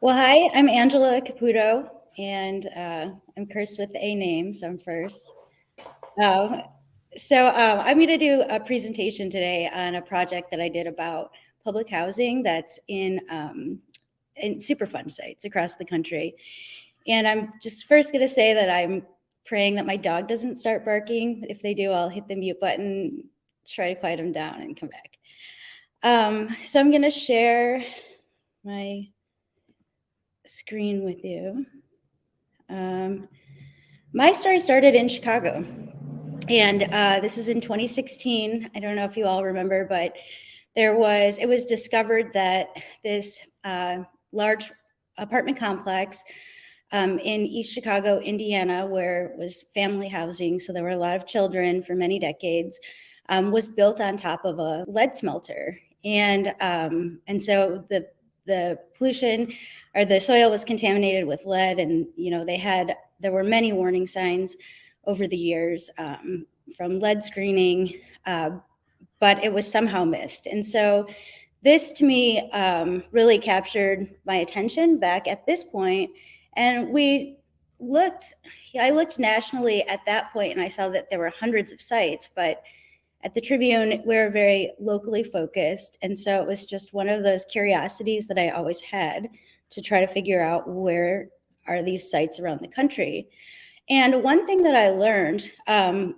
Well, hi, I'm Angela Caputo, and I'm cursed with the A name, so I'm first. Um, I'm going to do a presentation today on a project that I did about public housing that's in Superfund sites across the country. And I'm just first going to say that I'm praying that my dog doesn't start barking. If they do, I'll hit the mute button, try to quiet them down, and come back. So I'm going to share my screen with you. My story started in Chicago, and this is in 2016. I don't know if you all remember, but it was discovered that this large apartment complex in East Chicago, Indiana, where it was family housing, so there were a lot of children for many decades, was built on top of a lead smelter. And so the pollution, or the soil, was contaminated with lead, and there were many warning signs over the years from lead screening, but it was somehow missed. And so this, to me, really captured my attention back at this point. And I looked nationally at that point, and I saw that there were hundreds of sites, but at the Tribune, we're very locally focused. And so it was just one of those curiosities that I always had to try to figure out where are these sites around the country. And one thing that I learned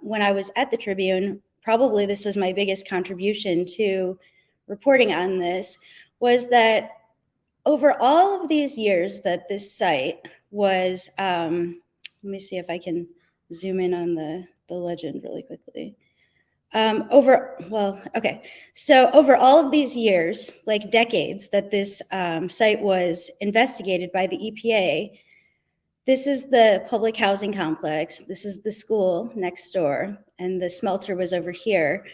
when I was at the Tribune, probably this was my biggest contribution to reporting on this, was that over all of these years that this site was, let me see if I can zoom in on the legend really quickly. Over all of these years, like decades, that this site was investigated by the EPA, this is the public housing complex, this is the school next door, and the smelter was over here.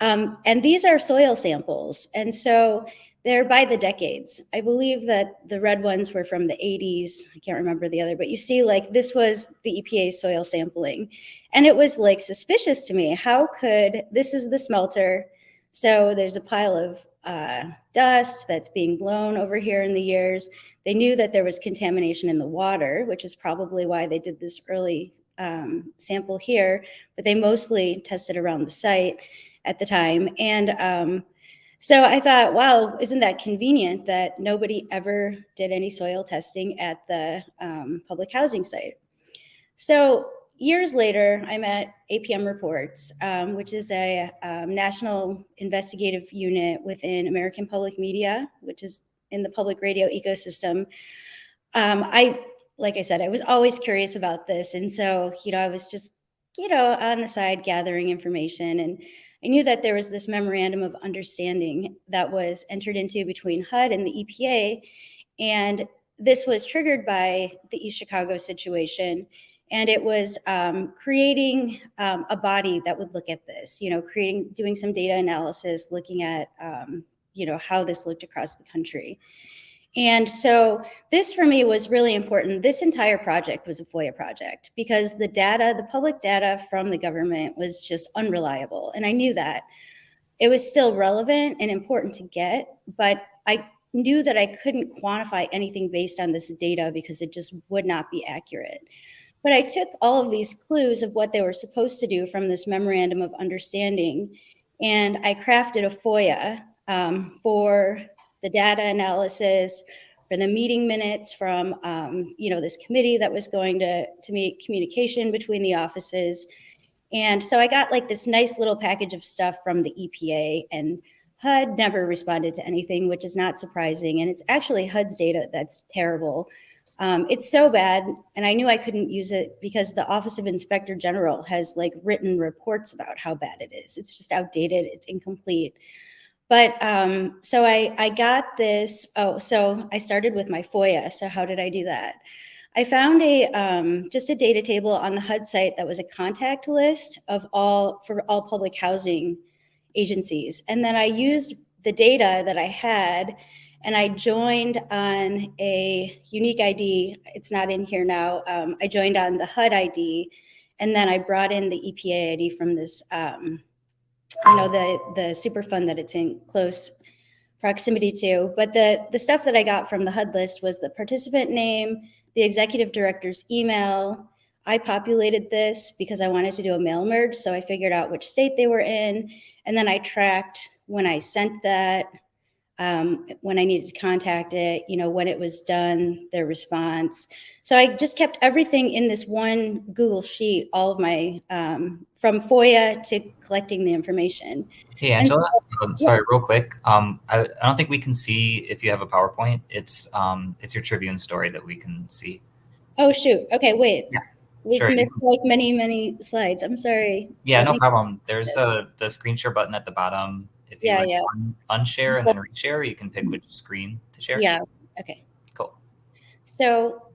And these are soil samples, and so they're by the decades. I believe that the red ones were from the 80s. I can't remember the other, but you see, like, this was the EPA soil sampling. And it was like suspicious to me. This is the smelter. So there's a pile of dust that's being blown over here in the years. They knew that there was contamination in the water, which is probably why they did this early sample here, but they mostly tested around the site at the time. And so I thought, wow, isn't that convenient that nobody ever did any soil testing at the public housing site? So years later, I'm at APM Reports, which is a national investigative unit within American Public Media, which is in the public radio ecosystem. Like I said, I was always curious about this. And so, I was just, on the side gathering information. And I knew that there was this memorandum of understanding that was entered into between HUD and the EPA. And this was triggered by the East Chicago situation. And it was creating a body that would look at this, doing some data analysis, looking at, how this looked across the country. And so this, for me, was really important. This entire project was a FOIA project because the public data from the government was just unreliable. And I knew that. It was still relevant and important to get, but I knew that I couldn't quantify anything based on this data because it just would not be accurate. But I took all of these clues of what they were supposed to do from this memorandum of understanding, and I crafted a FOIA for the data analysis, for the meeting minutes from this committee that was going to make communication between the offices. And so I got like this nice little package of stuff from the EPA, and HUD never responded to anything, which is not surprising. And it's actually HUD's data that's terrible. It's so bad, and I knew I couldn't use it because the Office of Inspector General has like written reports about how bad it is. It's just outdated, it's incomplete. But so I got this. So I started with my FOIA. So how did I do that? I found just a data table on the HUD site that was a contact list for all public housing agencies. And then I used the data that I had, and I joined on a unique ID. It's not in here now. I joined on the HUD ID, and then I brought in the EPA ID from this, the Superfund that it's in close proximity to. But the stuff that I got from the HUD list was the participant name, the executive director's email. I populated this because I wanted to do a mail merge, so I figured out which state they were in, and then I tracked when I sent that, when I needed to contact it, when it was done, their response. So I just kept everything in this one Google sheet, all of my, from FOIA to collecting the information. Hey, Angela, sorry, real quick. I don't think we can see if you have a PowerPoint. It's your Tribune story that we can see. Oh, shoot. Okay, wait. Yeah, We've sure. missed like many slides. I'm sorry. Yeah, no problem. There's the screen share button at the bottom. If you unshare and then reshare, you can pick which screen to share. Yeah, okay. Cool. So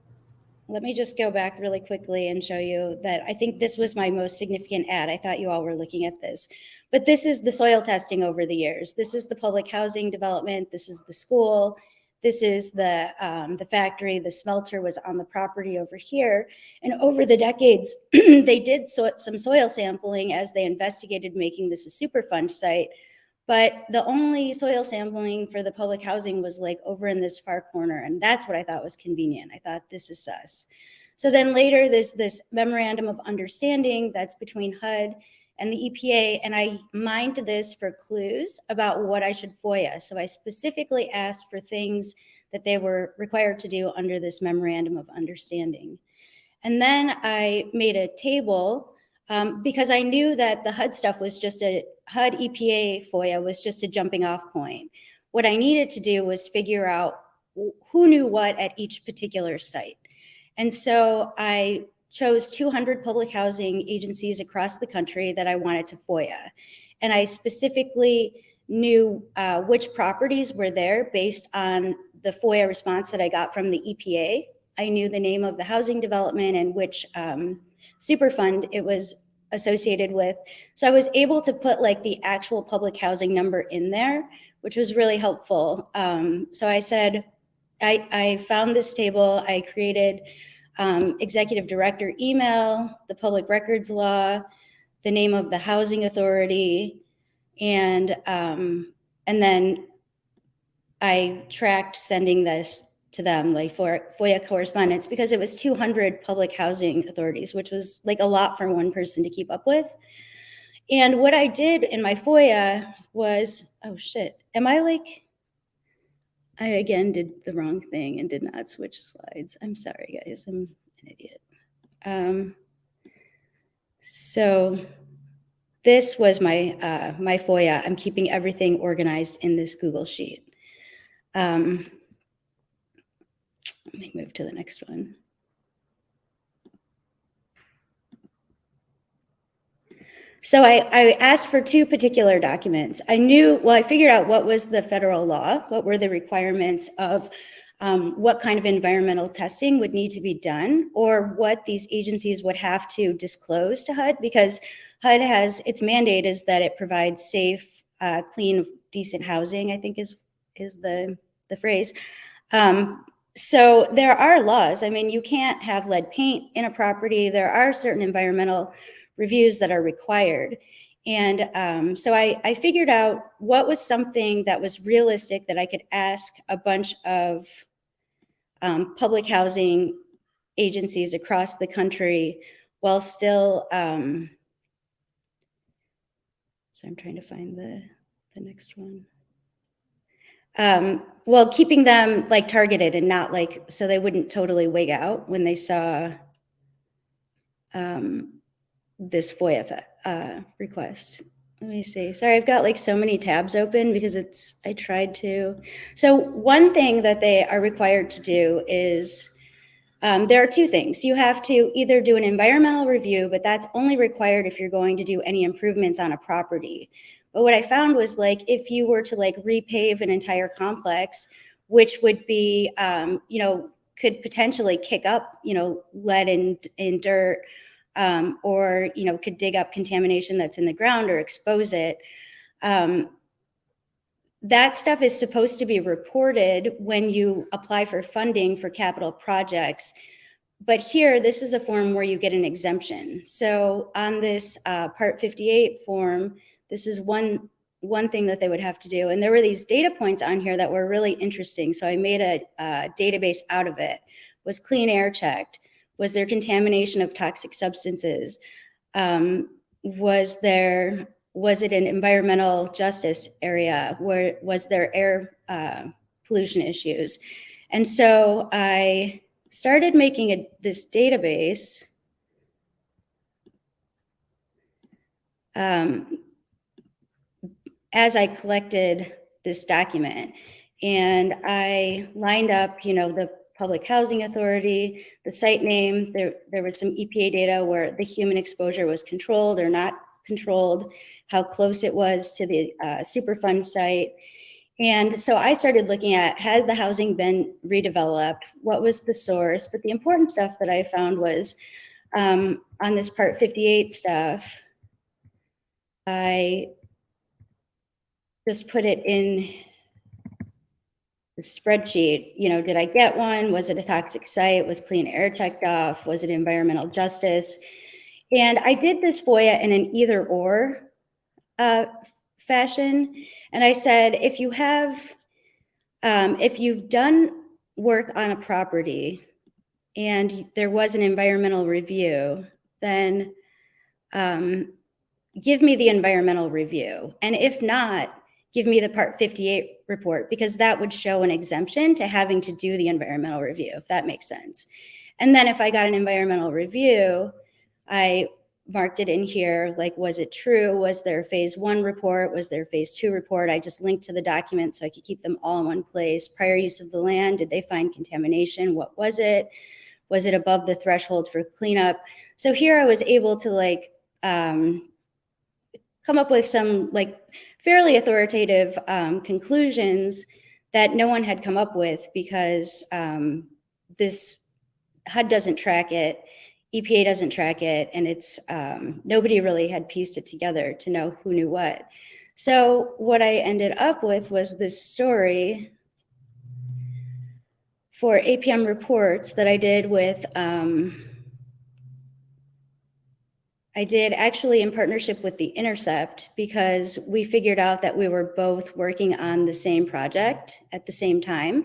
let me just go back really quickly and show you that I think this was my most significant ad. I thought you all were looking at this. But this is the soil testing over the years. This is the public housing development. This is the school. This is the factory. The smelter was on the property over here. And over the decades, they did some soil sampling as they investigated making this a Superfund site. But the only soil sampling for the public housing was like over in this far corner. And that's what I thought was convenient. I thought, this is sus. So then later, there's this memorandum of understanding that's between HUD and the EPA. And I mined this for clues about what I should FOIA. So I specifically asked for things that they were required to do under this memorandum of understanding. And then I made a table because I knew that the HUD stuff was just HUD EPA FOIA was just a jumping off point. What I needed to do was figure out who knew what at each particular site. And so I chose 200 public housing agencies across the country that I wanted to FOIA. And I specifically knew which properties were there based on the FOIA response that I got from the EPA. I knew the name of the housing development and which Superfund it was associated with. So I was able to put like the actual public housing number in there, which was really helpful. So I said, I found this table, I created executive director email, the public records law, the name of the housing authority, and then I tracked sending this to them like for FOIA correspondence because it was 200 public housing authorities, which was like a lot for one person to keep up with. And what I did in my FOIA was, oh shit, I again did the wrong thing and did not switch slides. I'm sorry, guys, I'm an idiot. So this was my FOIA. I'm keeping everything organized in this Google sheet. Let me move to the next one. So I asked for two particular documents. I figured out what was the federal law, what were the requirements of what kind of environmental testing would need to be done, or what these agencies would have to disclose to HUD, because HUD has, its mandate is that it provides safe, clean, decent housing, I think is the phrase. So there are laws. I mean, you can't have lead paint in a property. There are certain environmental reviews that are required. And so I figured out what was something that was realistic that I could ask a bunch of public housing agencies across the country while still, so I'm trying to find the next one. Well, keeping them like targeted and not like, so they wouldn't totally wig out when they saw this FOIA request. Let me see. Sorry, I've got like so many tabs open because I tried to. So one thing that they are required to do is, there are two things. You have to either do an environmental review, but that's only required if you're going to do any improvements on a property. But what I found was like, if you were to like repave an entire complex, which would be, could potentially kick up, lead in dirt, or, could dig up contamination that's in the ground or expose it. That stuff is supposed to be reported when you apply for funding for capital projects. But here, this is a form where you get an exemption. So on this Part 58 form, this is one one thing that they would have to do. And there were these data points on here that were really interesting. So I made a database out of it. Was clean air checked? Was there contamination of toxic substances? Was it an environmental justice area? Was there air pollution issues? And so I started making this database as I collected this document. And I lined up, the Public Housing Authority, the site name. There was some EPA data where the human exposure was controlled or not controlled, how close it was to the Superfund site. And so I started looking at, had the housing been redeveloped? What was the source? But the important stuff that I found was on this Part 58 stuff, I just put it in the spreadsheet. Did I get one? Was it a toxic site? Was clean air checked off? Was it environmental justice? And I did this FOIA in an either or fashion. And I said, if you've done work on a property and there was an environmental review, then give me the environmental review. And if not, give me the Part 58 report, because that would show an exemption to having to do the environmental review, if that makes sense. And then if I got an environmental review, I marked it in here, like, was it true? Was there a phase 1 report? Was there a phase 2 report? I just linked to the document so I could keep them all in one place. Prior use of the land, did they find contamination? What was it? Was it above the threshold for cleanup? So here I was able to come up with some fairly authoritative conclusions that no one had come up with, because this HUD doesn't track it, EPA doesn't track it, and it's nobody really had pieced it together to know who knew what. So what I ended up with was this story for APM reports that I did with, I did actually in partnership with The Intercept, because we figured out that we were both working on the same project at the same time.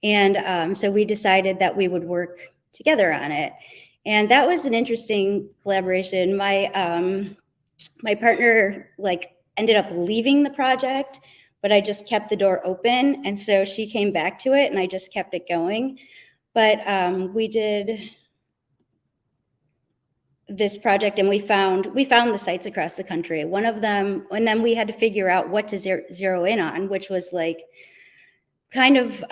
And so we decided that we would work together on it. And that was an interesting collaboration. My partner ended up leaving the project, but I just kept the door open. And so she came back to it and I just kept it going. But we did this project and we found the sites across the country. One of them, and then we had to figure out what to zero in on, which was kind of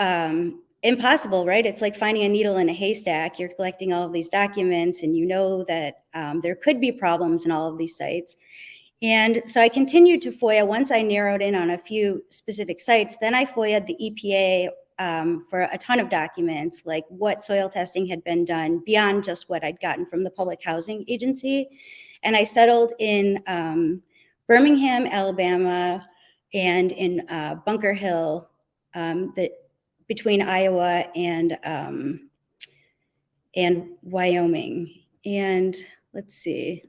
impossible, right? It's like finding a needle in a haystack. You're collecting all of these documents and that there could be problems in all of these sites. And so I continued to FOIA. Once I narrowed in on a few specific sites, then I FOIA'd the EPA for a ton of documents, like what soil testing had been done beyond just what I'd gotten from the Public Housing Agency. And I settled in Birmingham, Alabama, and in Bunker Hill, between Iowa and Wyoming. And let's see,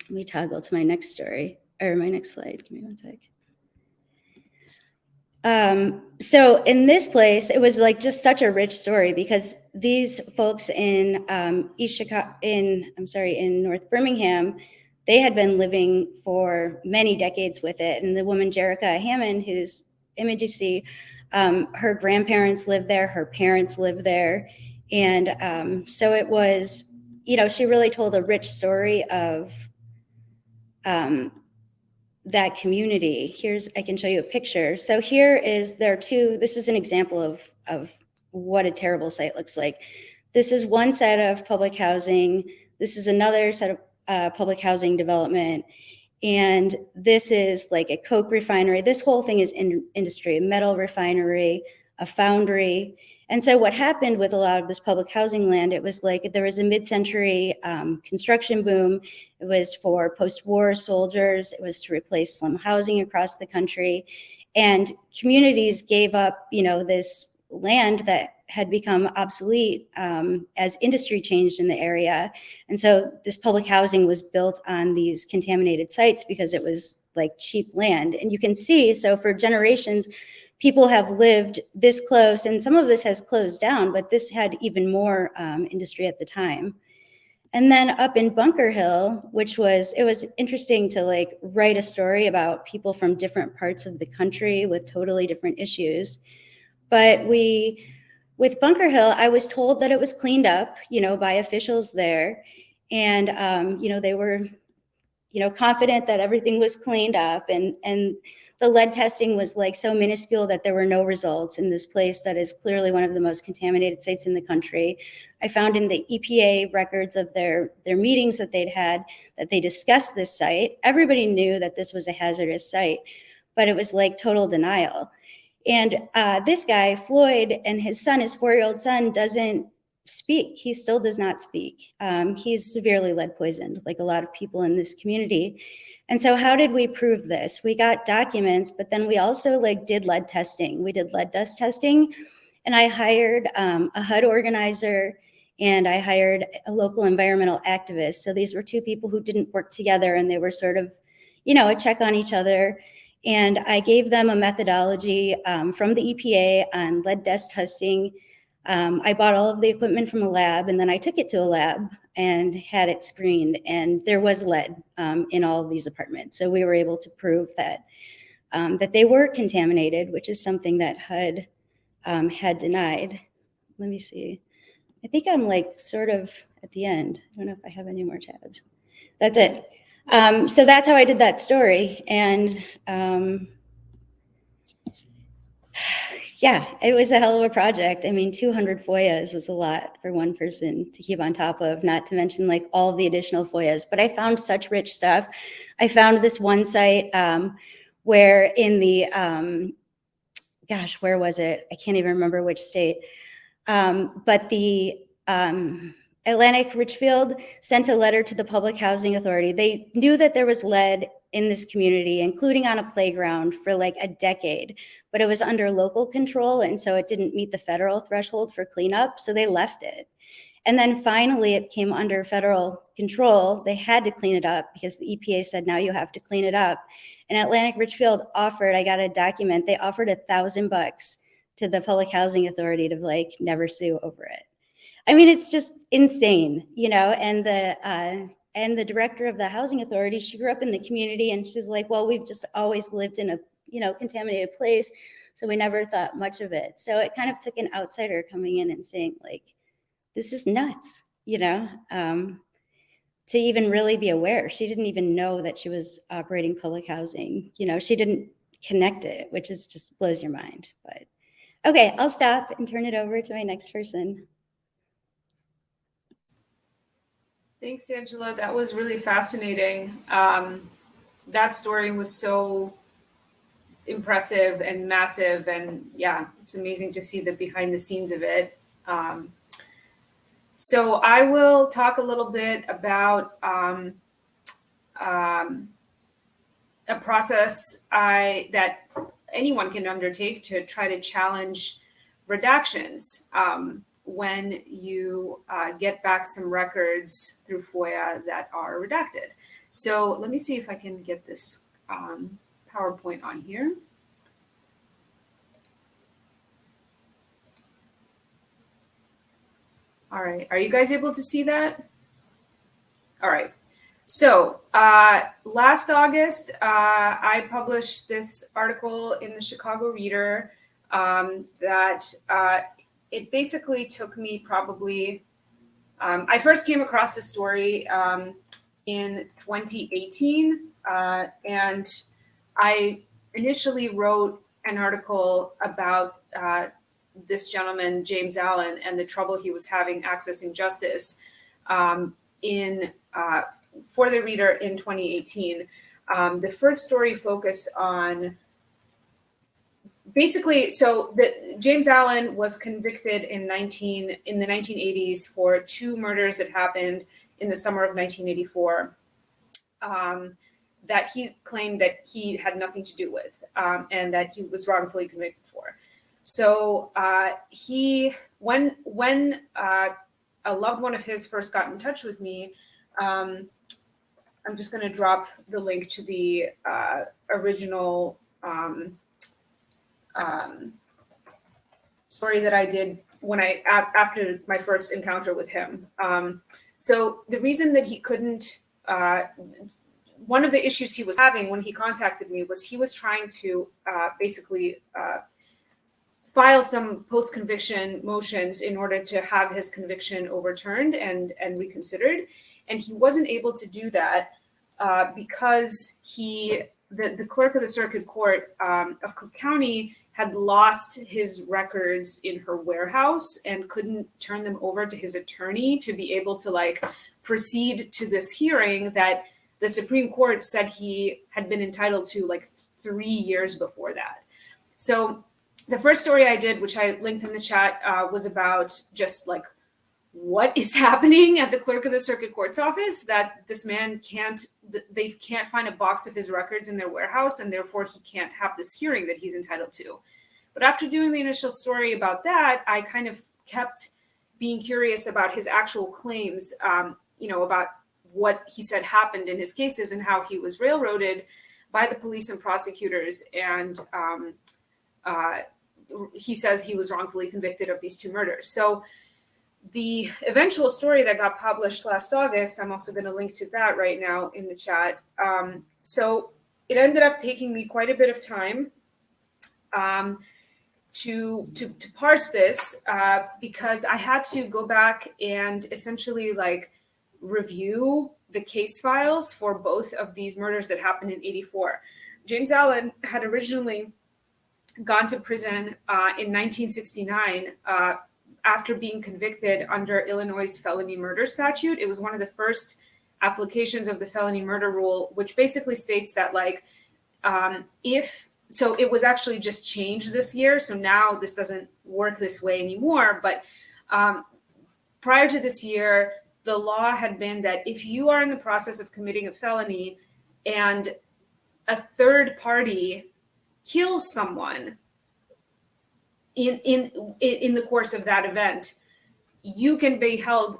let me toggle to my next story, or my next slide. Give me one sec. So in this place, it was just such a rich story, because these folks in in North Birmingham, they had been living for many decades with it. And the woman, Jerica Hammond, whose image you see, her grandparents lived there, her parents lived there. And so it was, she really told a rich story of that community. I can show you a picture. So here this is an example of what a terrible site looks like. This is one set of public housing. This is another set of public housing development. And this is a coke refinery. This whole thing is industry, a metal refinery, a foundry. And so what happened with a lot of this public housing land, it was there was a mid-century construction boom. It was for post-war soldiers. It was to replace slum housing across the country. And communities gave up, this land that had become obsolete as industry changed in the area. And so this public housing was built on these contaminated sites because it was like cheap land. And you can see, so for generations, people have lived this close, and some of this has closed down, but this had even more industry at the time. And then up in Bunker Hill, it was interesting to like write a story about people from different parts of the country with totally different issues. But with Bunker Hill, I was told that it was cleaned up, by officials there. And, they were, confident that everything was cleaned up, and the lead testing was like so minuscule that there were no results in this place that is clearly one of the most contaminated sites in the country. I found in the EPA records of their meetings that they'd had that they discussed this site. Everybody knew that this was a hazardous site, but it was like total denial. And this guy, Floyd, and his son, his 4-year-old son, doesn't speak. He still does not speak. He's severely lead poisoned, like a lot of people in this community. And so how did we prove this? We got documents, but then we also did lead testing. We did lead dust testing, and I hired a HUD organizer, and I hired a local environmental activist. So these were two people who didn't work together, and they were sort of, a check on each other. And I gave them a methodology from the EPA on lead dust testing. I bought all of the equipment from a lab, and then I took it to a lab and had it screened, and there was lead in all of these apartments. So we were able to prove that they were contaminated, which is something that HUD had denied. Let me see. I think I'm sort of at the end. I don't know if I have any more tabs. That's it. So that's how I did that story. And yeah, it was a hell of a project. I mean, 200 FOIAs was a lot for one person to keep on top of, not to mention all of the additional FOIAs. But I found such rich stuff. I found this one site where in the, where was it? I can't even remember which state. But the Atlantic Richfield sent a letter to the Public Housing Authority. They knew that there was lead in this community, including on a playground, for a decade, but it was under local control, and so it didn't meet the federal threshold for cleanup, so they left it. And then finally it came under federal control. They had to clean it up because the EPA said, now you have to clean it up. And Atlantic Richfield offered, I got a document, they offered $1,000 to the Public Housing Authority to never sue over it. I mean, it's just insane, and the director of the housing authority, she grew up in the community, and she's like, well, we've just always lived in a, contaminated place, so we never thought much of it. So it kind of took an outsider coming in and saying this is nuts, to even really be aware. She didn't even know that she was operating public housing. She didn't connect it, which is just blows your mind. But okay, I'll stop and turn it over to my next person. Thanks, Angela. That was really fascinating. That story was so impressive and massive, and yeah, it's amazing to see the behind the scenes of it. So I will talk a little bit about a process that anyone can undertake to try to challenge redactions. When you get back some records through FOIA that are redacted. So let me see if I can get this PowerPoint on here. All right, are you guys able to see that? All right, so last August, I published this article in the Chicago Reader that it basically took me probably, I first came across the story in 2018, and I initially wrote an article about this gentleman, James Allen, and the trouble he was having accessing justice for the Reader in 2018. The first story focused on basically, so James Allen was convicted in the 1980s for 2 murders that happened in the summer of 1984 that he's claimed that he had nothing to do with, and that he was wrongfully convicted for. So when a loved one of his first got in touch with me, I'm just going to drop the link to the original story that I did when after my first encounter with him. So the reason that he couldn't, one of the issues he was having when he contacted me was he was trying to basically file some post-conviction motions in order to have his conviction overturned and reconsidered. And he wasn't able to do that because the clerk of the circuit court of Cook County had lost his records in her warehouse and couldn't turn them over to his attorney to be able to like proceed to this hearing that the Supreme Court said he had been entitled to like 3 years before that. So the first story I did, which I linked in the chat, was about just like what is happening at the clerk of the circuit court's office, that this man they can't find a box of his records in their warehouse, and therefore he can't have this hearing that he's entitled to. But after doing the initial story about that, I kind of kept being curious about his actual claims, about what he said happened in his cases and how he was railroaded by the police and prosecutors. And he says he was wrongfully convicted of these 2 murders. So the eventual story that got published last August, I'm also going to link to that right now in the chat. So it ended up taking me quite a bit of time to parse this because I had to go back and essentially like review the case files for both of these murders that happened in '84. James Allen had originally gone to prison in 1969 after being convicted under Illinois' felony murder statute. It was one of the first applications of the felony murder rule, which basically states that like so it was actually just changed this year. So now this doesn't work this way anymore. But prior to this year, the law had been that if you are in the process of committing a felony and a third party kills someone in the course of that event, you can be held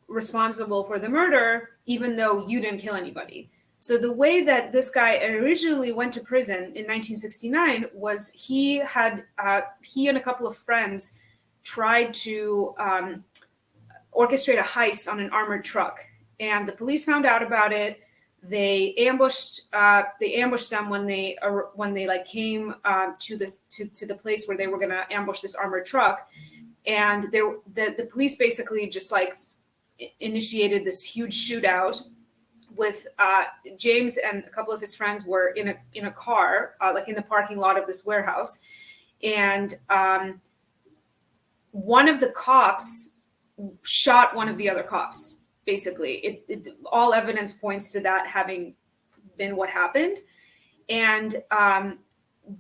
responsible for the murder, even though you didn't kill anybody. So the way that this guy originally went to prison in 1969 was he and a couple of friends tried to orchestrate a heist on an armored truck, and the police found out about it. They ambushed them when they like came to the place where they were going to ambush this armored truck, and the police basically just like initiated this huge shootout with James and a couple of his friends were in a car like in the parking lot of this warehouse, and one of the cops shot one of the other cops. Basically, all evidence points to that having been what happened. And the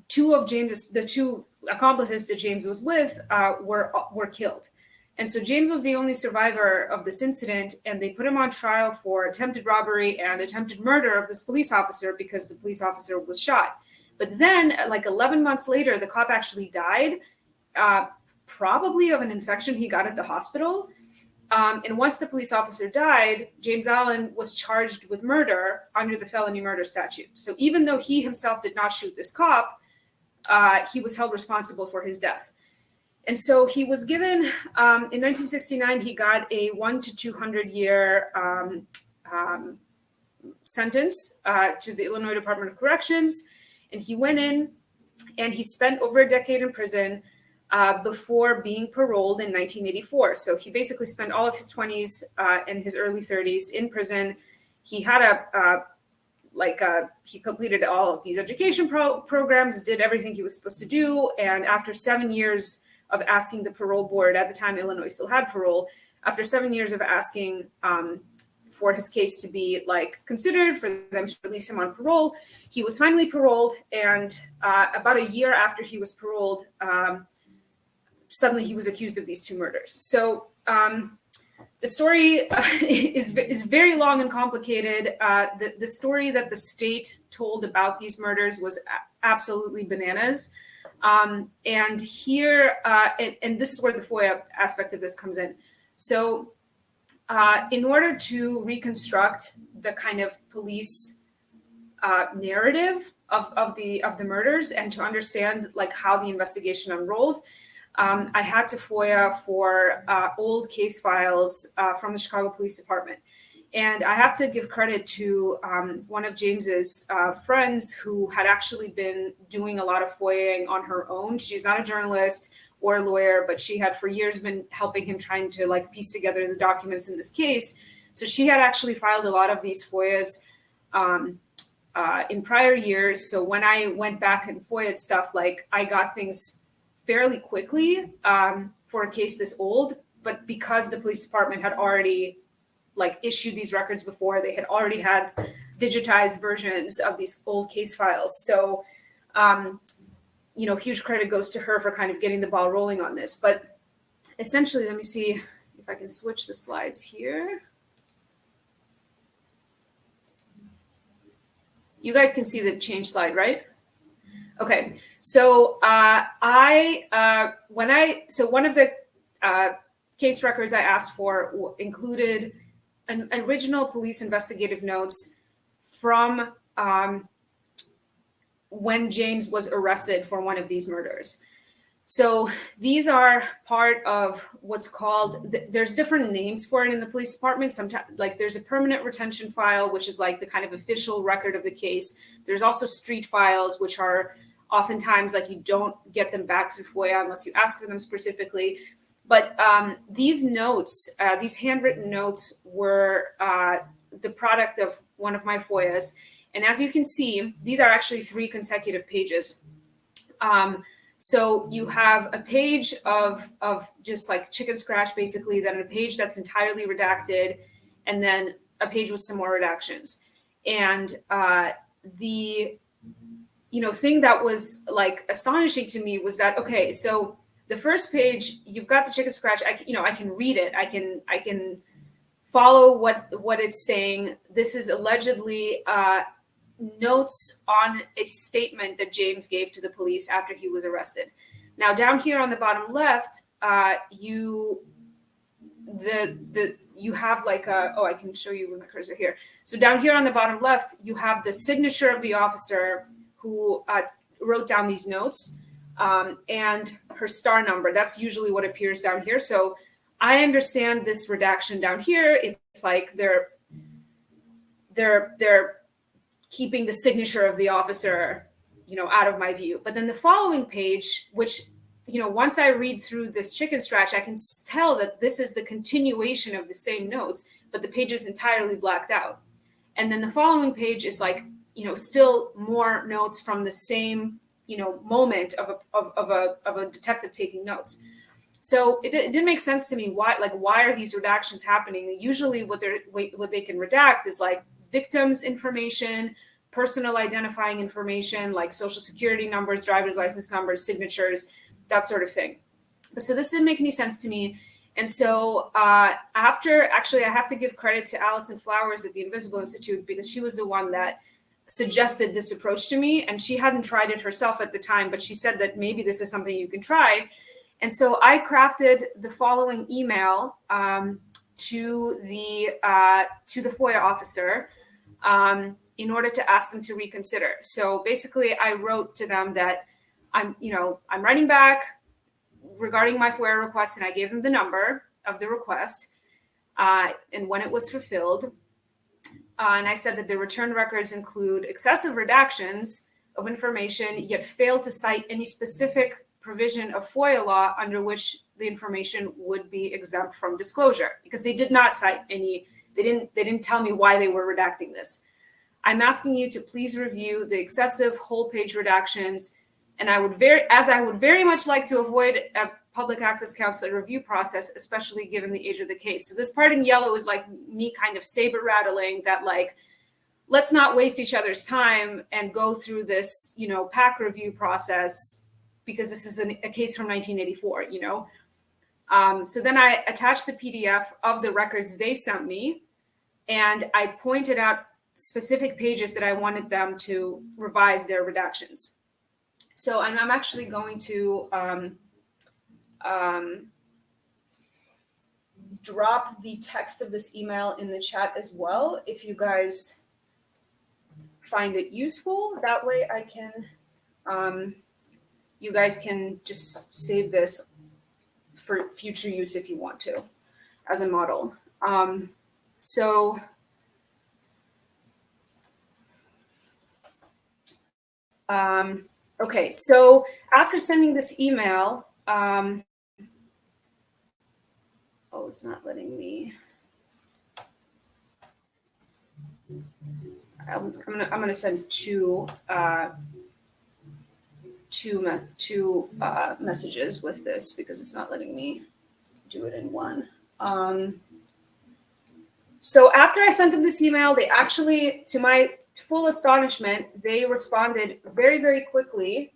2 accomplices that James was with were killed. And so James was the only survivor of this incident, and they put him on trial for attempted robbery and attempted murder of this police officer because the police officer was shot. But then, like 11 months later, the cop actually died, probably of an infection he got at the hospital. And once the police officer died, James Allen was charged with murder under the felony murder statute. So even though he himself did not shoot this cop, he was held responsible for his death. And so he was given, in 1969, he got a 1 to 200 year sentence to the Illinois Department of Corrections. And he went in and he spent over a decade in prison before being paroled in 1984. So he basically spent all of his 20s and his early 30s in prison. He had he completed all of these education programs, did everything he was supposed to do. And after 7 years of asking the parole board, at the time Illinois still had parole, after 7 years of asking for his case to be like considered for them to release him on parole, he was finally paroled. And about a year after he was paroled, suddenly he was accused of these 2 murders. So the story is very long and complicated. The story that the state told about these murders was absolutely bananas. And here, and this is where the FOIA aspect of this comes in. So in order to reconstruct the kind of police narrative of the murders and to understand like how the investigation unrolled, I had to FOIA for old case files from the Chicago Police Department. And I have to give credit to one of James's friends who had actually been doing a lot of FOIAing on her own. She's not a journalist or a lawyer, but she had for years been helping him trying to like piece together the documents in this case. So she had actually filed a lot of these FOIAs in prior years. So when I went back and FOIA'd stuff, like I got things fairly quickly for a case this old, but because the police department had already like issued these records before, they had already had digitized versions of these old case files. So, you know, huge credit goes to her for kind of getting the ball rolling on this. But essentially, let me see if I can switch the slides here. You guys can see the change slide, right? Okay, so one of the case records I asked for included an original police investigative notes from when James was arrested for one of these murders. So these are part of what's called, there's different names for it in the police department. Sometimes, like there's a permanent retention file, which is like the kind of official record of the case. There's also street files, which are oftentimes like you don't get them back through FOIA unless you ask for them specifically. But these notes, these handwritten notes were the product of one of my FOIAs. And as you can see, these are actually 3 consecutive pages. So you have a page of just like chicken scratch, basically, then a page that's entirely redacted, and then a page with some more redactions. And the thing that was like astonishing to me was that, okay, so the first page, you've got the chicken scratch. I can read it. I can follow what it's saying. This is allegedly notes on a statement that James gave to the police after he was arrested. Now, down here on the bottom left, you have like I can show you with my cursor here. So down here on the bottom left, you have the signature of the officer who wrote down these notes, and her star number. That's usually what appears down here. So I understand this redaction down here. It's like they're keeping the signature of the officer, out of my view. But then the following page, which, once I read through this chicken scratch, I can tell that this is the continuation of the same notes, but the page is entirely blacked out. And then the following page is like, still more notes from the same, moment of a detective taking notes. So it didn't make sense to me why are these redactions happening? Usually what they can redact is like victims' information, personal identifying information, like social security numbers, driver's license numbers, signatures, that sort of thing. So this didn't make any sense to me. And so I have to give credit to Allison Flowers at the Invisible Institute, because she was the one that suggested this approach to me. And she hadn't tried it herself at the time, but she said that maybe this is something you can try. And so I crafted the following email to the FOIA officer in order to ask them to reconsider. So basically, I wrote to them that I'm writing back regarding my FOIA request, and I gave them the number of the request and when it was fulfilled. And I said that the return records include excessive redactions of information, yet failed to cite any specific provision of FOIA law under which the information would be exempt from disclosure, because they did not cite any. They didn't tell me why they were redacting this. I'm asking you to please review the excessive whole page redactions, and I would very much like to avoid a public access counsel review process, especially given the age of the case. So this part in yellow is like me kind of saber rattling that, like, let's not waste each other's time and go through this, PAC review process, because this is a case from 1984, So then I attached the PDF of the records they sent me, and I pointed out specific pages that I wanted them to revise their redactions. So, and I'm actually going to drop the text of this email in the chat as well if you guys find it useful. That way I can, you guys can just save this for future use if you want to as a model. Okay, so after sending this email, oh, it's not letting me. I'm gonna send two messages with this because it's not letting me do it in one. So after I sent them this email, they actually, to my full astonishment, they responded very, very quickly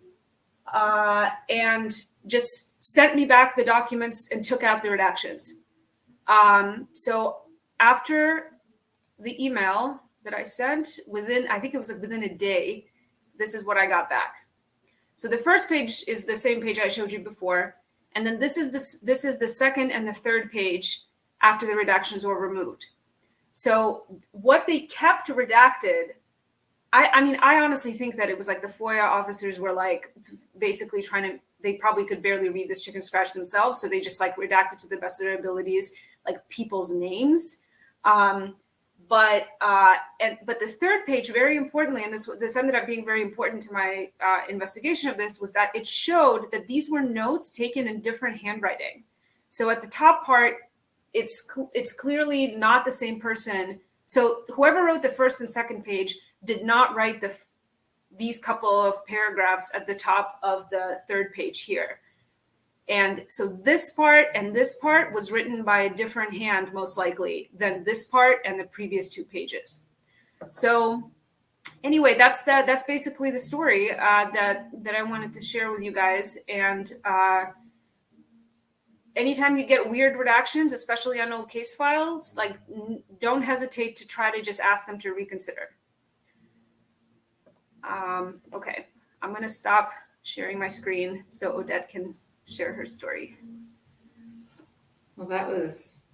and just sent me back the documents and took out the redactions. So after the email that I sent, I think it was within a day, this is what I got back. So the first page is the same page I showed you before, and then this is the second and the third page after the redactions were removed. So what they kept redacted, I mean, I honestly think that it was like the FOIA officers were like basically they probably could barely read this chicken scratch themselves, so they just like redacted to the best of their abilities, like people's names. But the third page, very importantly, and this ended up being very important to my investigation of this, was that it showed that these were notes taken in different handwriting. So at the top part, it's clearly not the same person. So whoever wrote the first and second page did not write these couple of paragraphs at the top of the third page here. And so this part and this part was written by a different hand, most likely, than this part and the previous two pages. So anyway, that's basically the story that I wanted to share with you guys. And anytime you get weird redactions, especially on old case files, like don't hesitate to try to just ask them to reconsider. Okay, I'm going to stop sharing my screen so Odette can share her story. Well, that was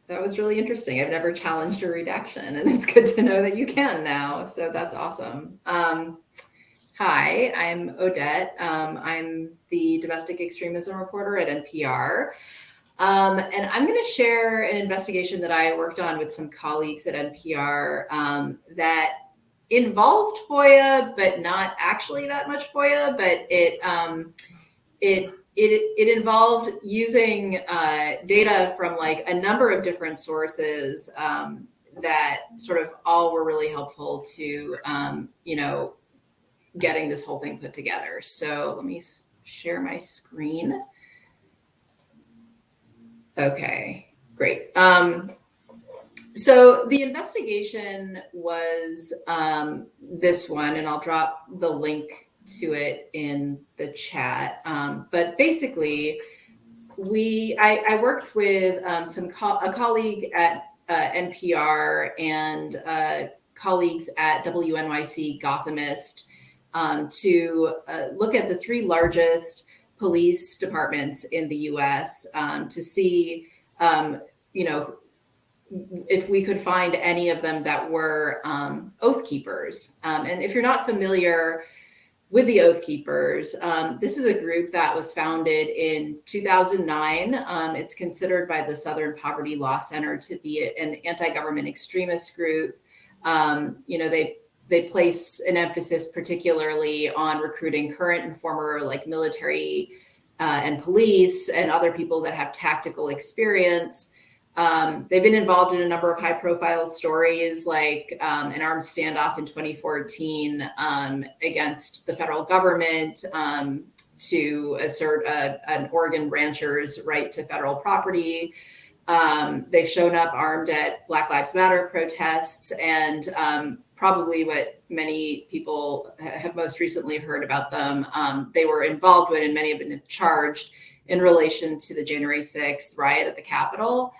really interesting. I've never challenged a redaction, and it's good to know that you can now. So that's awesome. Hi, I'm Odette. I'm the domestic extremism reporter at NPR. And I'm going to share an investigation that I worked on with some colleagues at NPR that involved FOIA, but not actually that much FOIA, but it involved using data from like a number of different sources that sort of all were really helpful to, getting this whole thing put together. So let me share my screen. Okay, great. So the investigation was this one, and I'll drop the link to it in the chat. But basically, I worked with a colleague at NPR and colleagues at WNYC Gothamist to look at the three largest police departments in the U.S. To see, if we could find any of them that were Oath Keepers. And if you're not familiar with the Oath Keepers, this is a group that was founded in 2009. It's considered by the Southern Poverty Law Center to be an anti-government extremist group. They place an emphasis particularly on recruiting current and former like military and police and other people that have tactical experience. They've been involved in a number of high-profile stories, like an armed standoff in 2014 against the federal government to assert an Oregon rancher's right to federal property. They've shown up armed at Black Lives Matter protests, and probably what many people have most recently heard about them, they were involved with, and many have been charged in relation to the January 6th riot at the Capitol.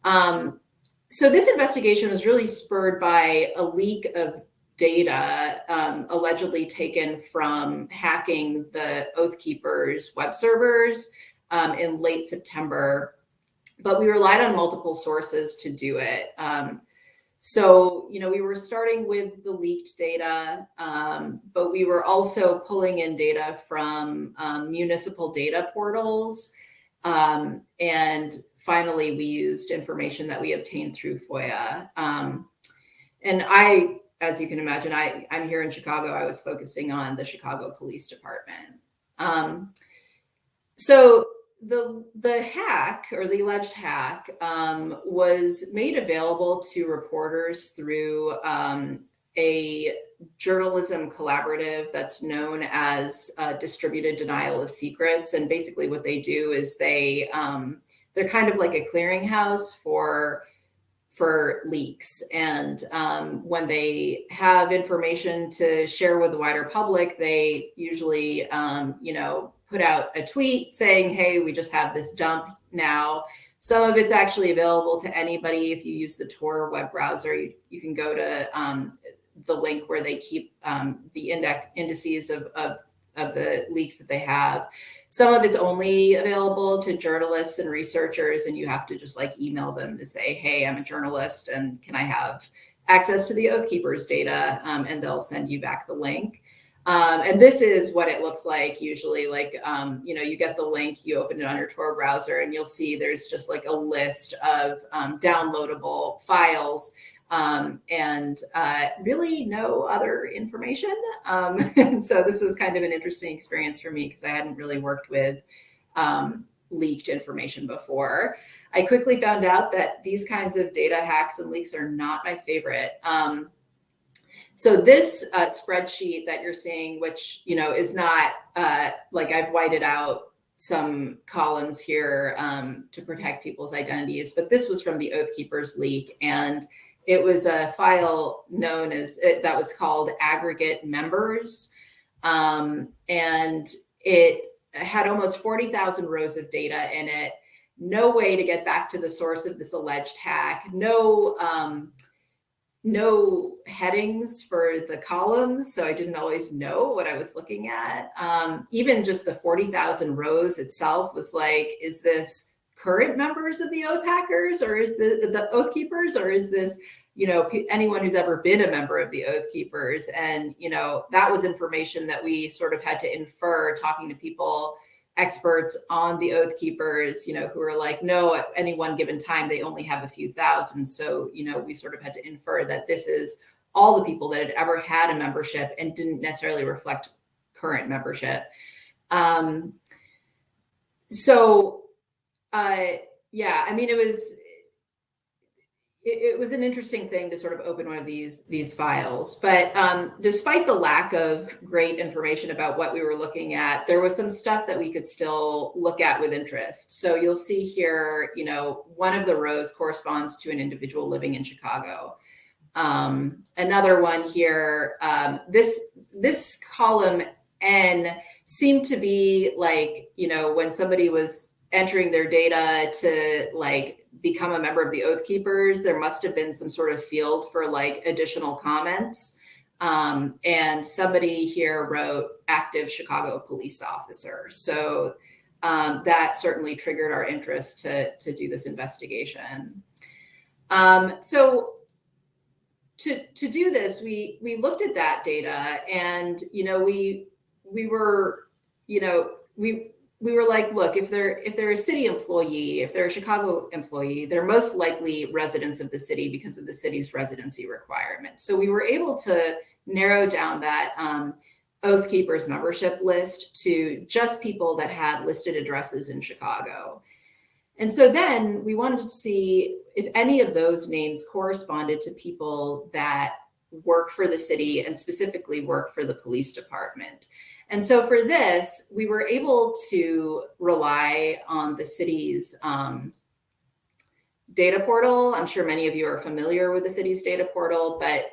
So this investigation was really spurred by a leak of data allegedly taken from hacking the Oath Keepers web servers in late September. but we relied on multiple sources to do it. So, we were starting with the leaked data, but we were also pulling in data from municipal data portals. And finally, we used information that we obtained through FOIA. And as you can imagine, I'm here in Chicago. I was focusing on the Chicago Police Department. So the hack, or the alleged hack, was made available to reporters through a journalism collaborative that's known as Distributed Denial of Secrets. And basically what they do is they're kind of like a clearinghouse for leaks. And when they have information to share with the wider public, they usually, put out a tweet saying, hey, we just have this dump now. Some of it's actually available to anybody. If you use the Tor web browser, you can go to the link where they keep the indices of the leaks that they have. Some of it's only available to journalists and researchers, and you have to just like email them to say, hey, I'm a journalist and can I have access to the Oath Keepers data? And they'll send you back the link. And this is what it looks like usually. Like, you get the link, you open it on your Tor browser, and you'll see there's just like a list of downloadable files. And really no other information. And so this was kind of an interesting experience for me because I hadn't really worked with leaked information before. I quickly found out that these kinds of data hacks and leaks are not my favorite. So this spreadsheet that you're seeing, which, is not like I've whited out some columns here to protect people's identities, but this was from the Oath Keepers leak. And it was a file known as, that was called aggregate members. And it had almost 40,000 rows of data in it. No way to get back to the source of this alleged hack. No headings for the columns. So I didn't always know what I was looking at. Even just the 40,000 rows itself was like, is this current members of the Oath Hackers, or is the Oath Keepers, or is this, anyone who's ever been a member of the Oath Keepers? And, that was information that we sort of had to infer talking to people, experts on the Oath Keepers, who were like, no, at any one given time, they only have a few thousand. So, we sort of had to infer that this is all the people that had ever had a membership and didn't necessarily reflect current membership. Yeah, I mean, it was an interesting thing to sort of open one of these files, but despite the lack of great information about what we were looking at, there was some stuff that we could still look at with interest. So you'll see here, one of the rows corresponds to an individual living in Chicago. Another one here, this column N seemed to be like, when somebody was entering their data to like become a member of the Oath Keepers, there must have been some sort of field for like additional comments. And somebody here wrote active Chicago police officer. So that certainly triggered our interest to do this investigation. So to do this, we looked at that data, and we were like, look, if they're a city employee, if they're a Chicago employee, they're most likely residents of the city because of the city's residency requirements. So we were able to narrow down that Oath Keepers membership list to just people that had listed addresses in Chicago. And so then we wanted to see if any of those names corresponded to people that work for the city and specifically work for the police department. And so for this, we were able to rely on the city's data portal. I'm sure many of you are familiar with the city's data portal, but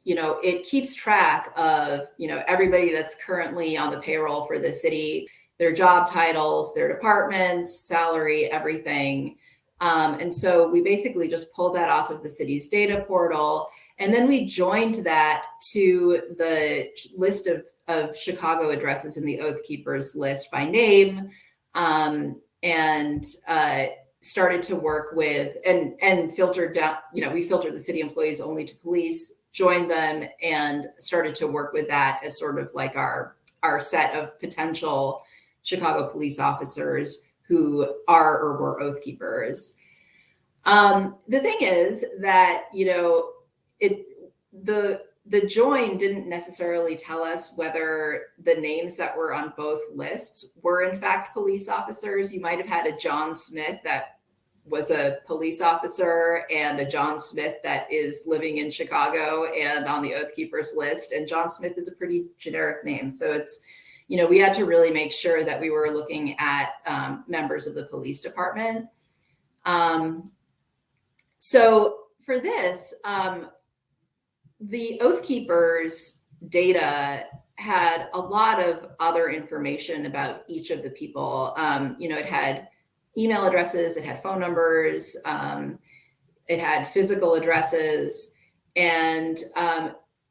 it keeps track of everybody that's currently on the payroll for the city, their job titles, their departments, salary, everything. And so we basically just pulled that off of the city's data portal. And then we joined that to the list of Chicago addresses in the Oath Keepers list by name. started to work with and filtered down, we filtered the city employees only to police, joined them, and started to work with that as sort of like our set of potential Chicago police officers who are or were Oath Keepers. The thing is that, the join didn't necessarily tell us whether the names that were on both lists were in fact police officers. You might have had a John Smith that was a police officer and a John Smith that is living in Chicago and on the Oath Keepers list. And John Smith is a pretty generic name. So it's, we had to really make sure that we were looking at members of the police department. So for this, the Oath Keepers data had a lot of other information about each of the people. It had email addresses, it had phone numbers, it had physical addresses. And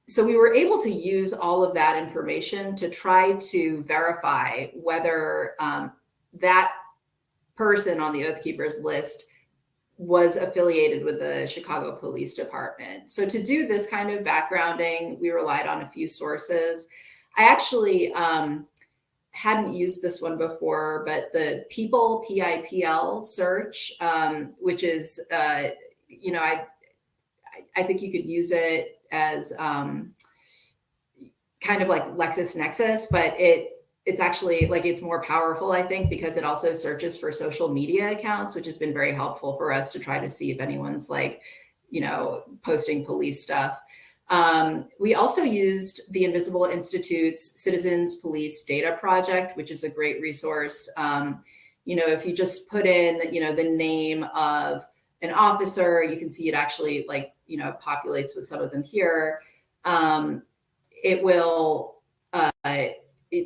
so we were able to use all of that information to try to verify whether that person on the Oath Keepers list was affiliated with the Chicago Police Department. So to do this kind of backgrounding, we relied on a few sources. I actually hadn't used this one before, but the People, PIPL search, which is, I think you could use it as kind of like LexisNexis, but it's actually like, it's more powerful, I think, because it also searches for social media accounts, which has been very helpful for us to try to see if anyone's like, posting police stuff. We also used the Invisible Institute's Citizens Police Data Project, which is a great resource. If you just put in, the name of an officer, you can see it actually populates with some of them here. It will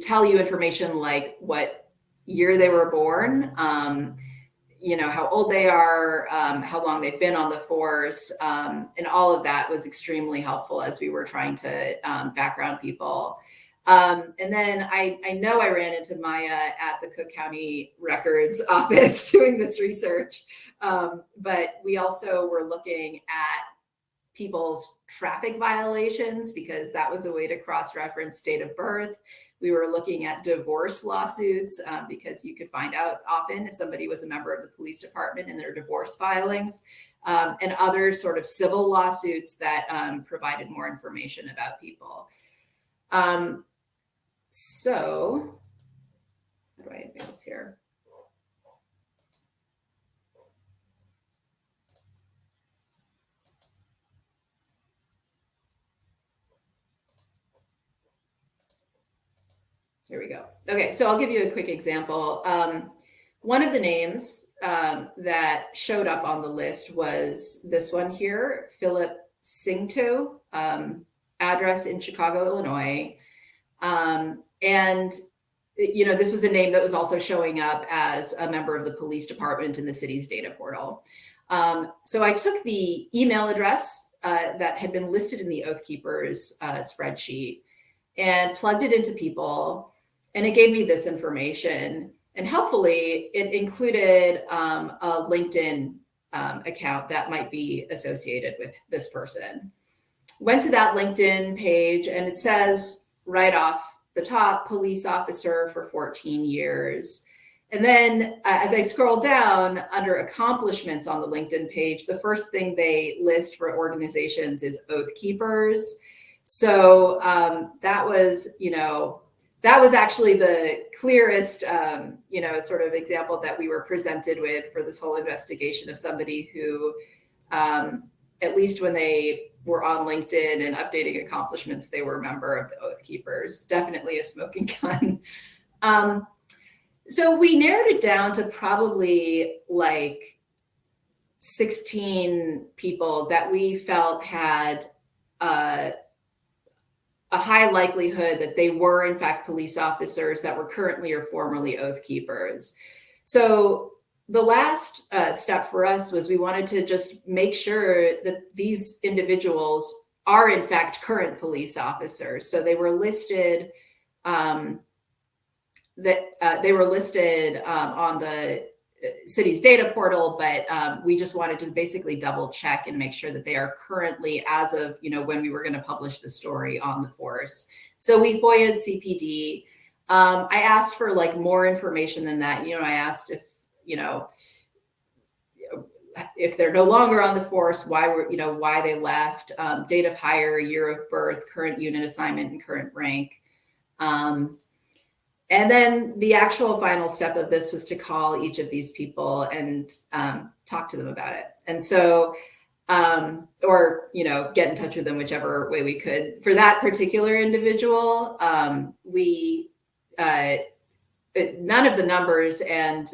tell you information like what year they were born, how old they are, how long they've been on the force, and all of that was extremely helpful as we were trying to background people. And then I know I ran into Maya at the Cook County Records office doing this research, but we also were looking at people's traffic violations because that was a way to cross-reference date of birth. We were looking at divorce lawsuits because you could find out often if somebody was a member of the police department in their divorce filings, and other sort of civil lawsuits that provided more information about people. So how do I advance here? Here we go. Okay, so I'll give you a quick example. One of the names that showed up on the list was this one here, Philip Singto, address in Chicago, Illinois. And, this was a name that was also showing up as a member of the police department in the city's data portal. So I took the email address that had been listed in the Oath Keepers spreadsheet and plugged it into People. And it gave me this information. And helpfully, it included a LinkedIn account that might be associated with this person. Went to that LinkedIn page, and it says right off the top, police officer for 14 years. And then as I scroll down under accomplishments on the LinkedIn page, the first thing they list for organizations is Oath Keepers. So that was actually the clearest, sort of example that we were presented with for this whole investigation of somebody who, at least when they were on LinkedIn and updating accomplishments, they were a member of the Oath Keepers. Definitely a smoking gun. So we narrowed it down to probably like 16 people that we felt had a high likelihood that they were in fact police officers that were currently or formerly Oath Keepers. So the last step for us was we wanted to just make sure that these individuals are in fact current police officers. So they were listed on the city's data portal, but we just wanted to basically double check and make sure that they are currently, as of when we were going to publish the story, on the force. So we FOIA'd CPD. I asked for like more information than that. I asked if they're no longer on the force, why they left, date of hire, year of birth, current unit assignment, and current rank. And then the actual final step of this was to call each of these people and talk to them about it. And so, or get in touch with them whichever way we could. For that particular individual, none of the numbers and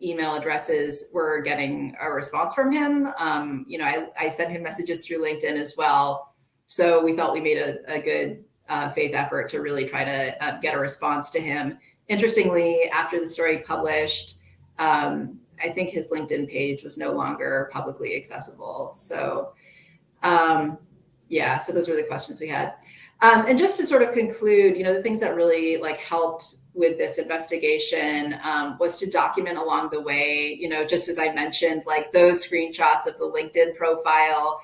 email addresses were getting a response from him. I sent him messages through LinkedIn as well. So we felt we made a good faith effort to really try to get a response to him. Interestingly, after the story published, I think his LinkedIn page was no longer publicly accessible. So so those were the questions we had. And just to sort of conclude, the things that really helped with this investigation was to document along the way, just as I mentioned, those screenshots of the LinkedIn profile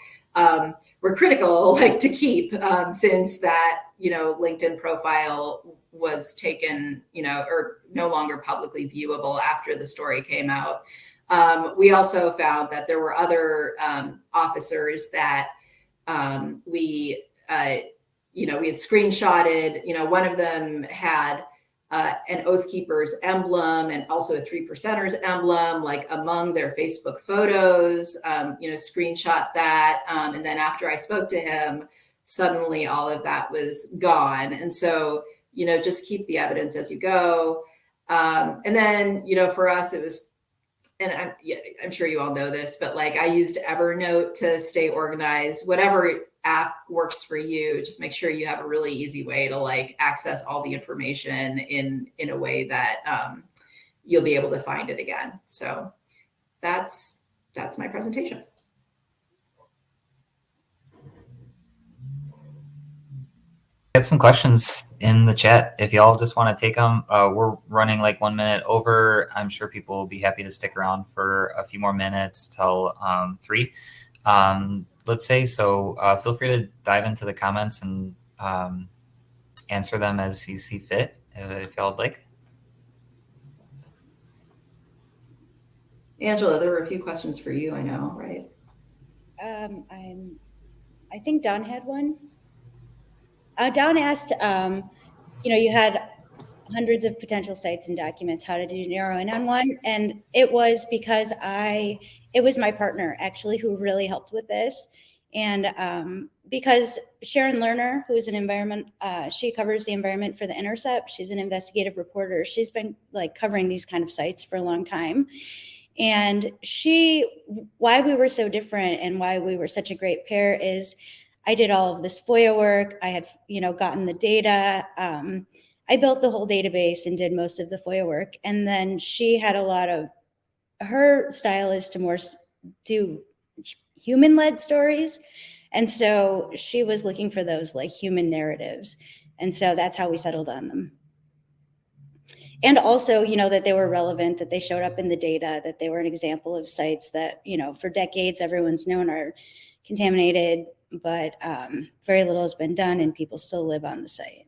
were critical, to keep since that, LinkedIn profile was taken, or no longer publicly viewable after the story came out. We also found that there were other officers that we had screenshotted. One of them had an Oath Keeper's emblem and also a 3%ers emblem, among their Facebook photos, screenshot that. And then after I spoke to him, suddenly all of that was gone. And so, just keep the evidence as you go. And then, for us, it was, and I'm sure you all know this, but I used Evernote to stay organized. Whatever app works for you, just make sure you have a really easy way to access all the information in a way that you'll be able to find it again. So that's my presentation. I have some questions in the chat. If y'all just want to take them, we're running 1 minute over. I'm sure people will be happy to stick around for a few more minutes till 3. Let's say, so feel free to dive into the comments and answer them as you see fit, if y'all would like. Angela, there were a few questions for you, I know, right? I think Don had one. Don asked, you had hundreds of potential sites and documents, how did you narrow in on one? And it was because it was my partner actually who really helped with this. And because Sharon Lerner, who is an environment, she covers the environment for The Intercept. She's an investigative reporter. She's been covering these kind of sites for a long time. And why we were so different and why we were such a great pair is I did all of this FOIA work. I had, gotten the data. I built the whole database and did most of the FOIA work. And then she had her style is to more do human-led stories. And so she was looking for those human narratives. And so that's how we settled on them. And also, that they were relevant, that they showed up in the data, that they were an example of sites that, for decades, everyone's known are contaminated, but very little has been done and people still live on the site.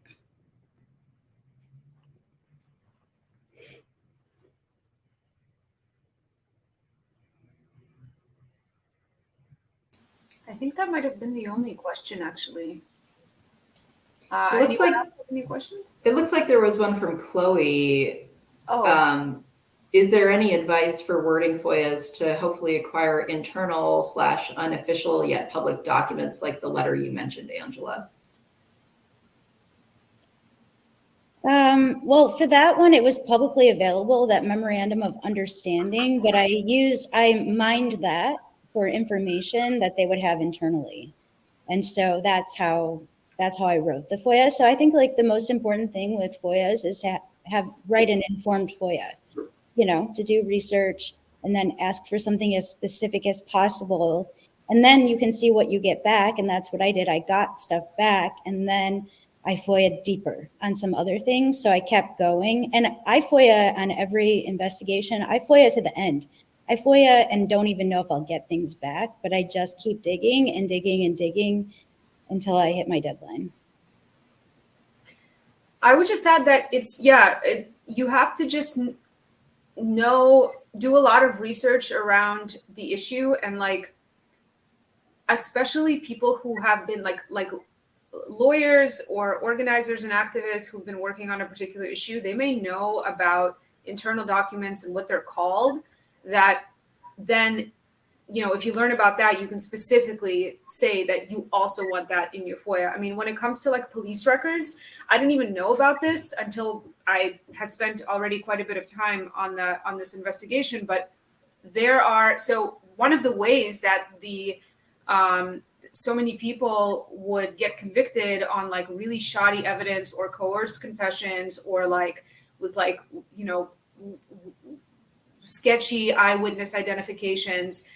I think that might have been the only question, actually. It looks like any questions? It looks like there was one from Chloe. Oh. Is there any advice for wording FOIAs to hopefully acquire internal/unofficial yet public documents like the letter you mentioned, Angela? Well, for that one, it was publicly available, that memorandum of understanding, but I mined that for information that they would have internally. And so that's how I wrote the FOIA. So I think the most important thing with FOIAs is to write an informed FOIA, to do research and then ask for something as specific as possible. And then you can see what you get back. And that's what I did. I got stuff back. And then I FOIA'd deeper on some other things. So I kept going, and I FOIA on every investigation. I FOIA to the end. I FOIA and don't even know if I'll get things back, but I just keep digging and digging and digging until I hit my deadline. I would just add that you have to just do a lot of research around the issue, and like, especially people who have been like lawyers or organizers and activists who've been working on a particular issue. They may know about internal documents and what they're called, that then, if you learn about that, you can specifically say that you also want that in your FOIA. I mean, when it comes to like police records, I didn't even know about this until I had spent already quite a bit of time on this investigation. But so one of the ways that so many people would get convicted on like really shoddy evidence or coerced confessions, or like with like, sketchy eyewitness identifications,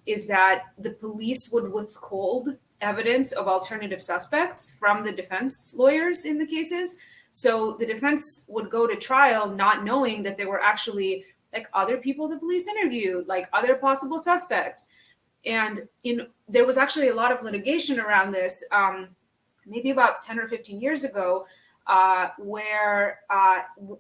is that the police would withhold evidence of alternative suspects from the defense lawyers in the cases. So the defense would go to trial not knowing that there were actually like other people the police interviewed, like other possible suspects. And there was actually a lot of litigation around this, maybe about 10 or 15 years ago, where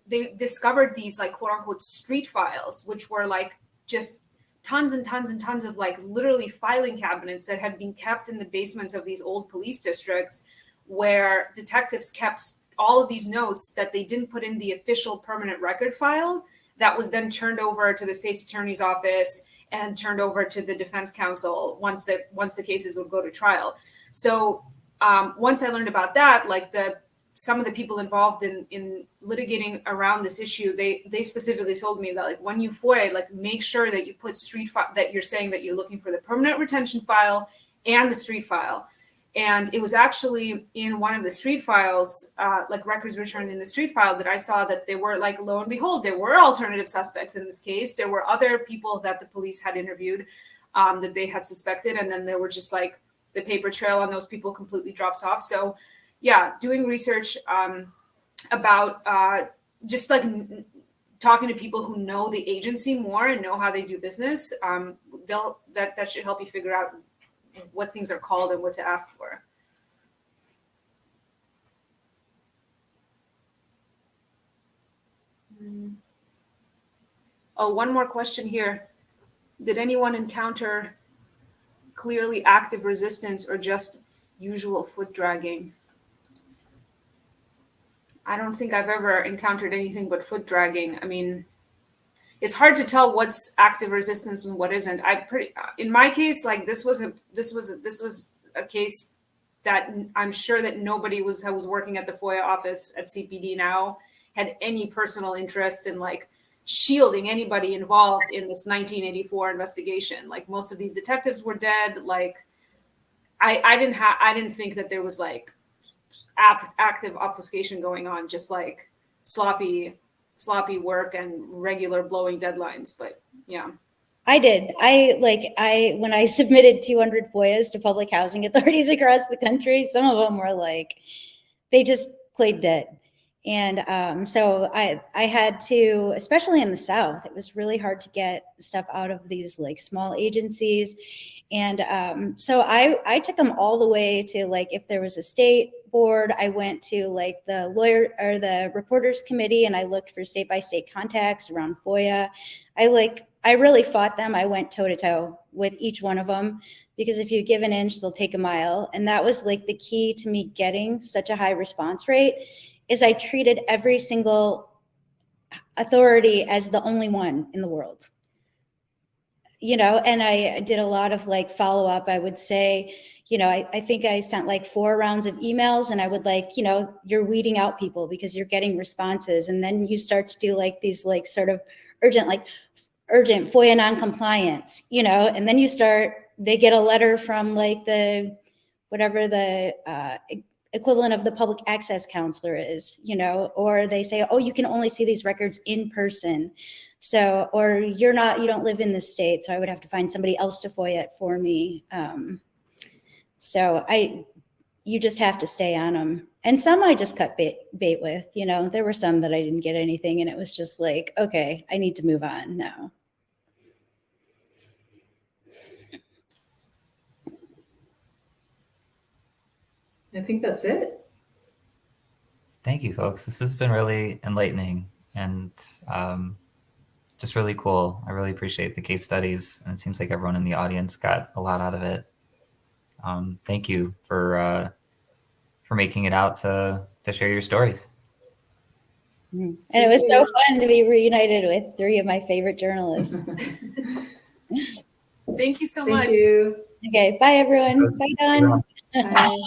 they discovered these like quote unquote street files, which were like just tons and tons and tons of like literally filing cabinets that had been kept in the basements of these old police districts, where detectives kept all of these notes that they didn't put in the official permanent record file, that was then turned over to the state's attorney's office and turned over to the defense counsel once the cases would go to trial. So once I learned about that, like some of the people involved in litigating around this issue, they specifically told me that like when you FOIA, like make sure that you put that you're saying that you're looking for the permanent retention file and the street file. And it was actually in one of the street files, like records returned in the street file, that I saw that they were like, lo and behold, there were alternative suspects in this case. There were other people that the police had interviewed that they had suspected. And then there were just like the paper trail on those people completely drops off. So yeah, doing research about just like talking to people who know the agency more and know how they do business, that should help you figure out what things are called and what to ask for. Oh, one more question here. Did anyone encounter clearly active resistance or just usual foot dragging? I don't think I've ever encountered anything but foot dragging. I mean, it's hard to tell what's active resistance and what isn't. In my case, like this was a case that I'm sure that nobody that was working at the FOIA office at CPD now had any personal interest in like shielding anybody involved in this 1984 investigation. Like most of these detectives were dead. Like I didn't think that there was like active obfuscation going on, just like sloppy work and regular blowing deadlines. But yeah, I did. When I submitted 200 FOIAs to public housing authorities across the country, some of them were like, they just played dead. And so I had to, especially in the South, it was really hard to get stuff out of these like small agencies. And so I took them all the way to like, if there was a state board, I went to like the lawyer or the reporters committee, and I looked for state by state contacts around FOIA. I really fought them. I went toe to toe with each one of them, because if you give an inch, they'll take a mile. And that was like the key to me getting such a high response rate, is I treated every single authority as the only one in the world. And I did a lot of like follow-up. I would say, I think I sent like 4 rounds of emails, and I would like, you're weeding out people because you're getting responses. And then you start to do like these like sort of urgent FOIA non-compliance, and then they get a letter from like whatever the equivalent of the public access counselor is, or they say, oh, you can only see these records in person. So, or you don't live in the state, so I would have to find somebody else to FOIA it for me. So you just have to stay on them. And some I just cut bait with, you know, there were some that I didn't get anything and it was just like, okay, I need to move on now. I think that's it. Thank you, folks. This has been really enlightening and just really cool. I really appreciate the case studies, and it seems like everyone in the audience got a lot out of it. Thank you for making it out to share your stories. And it was so fun to be reunited with 3 of my favorite journalists. Thank you so much. Thank you. Okay, bye everyone. Bye, Don. Bye.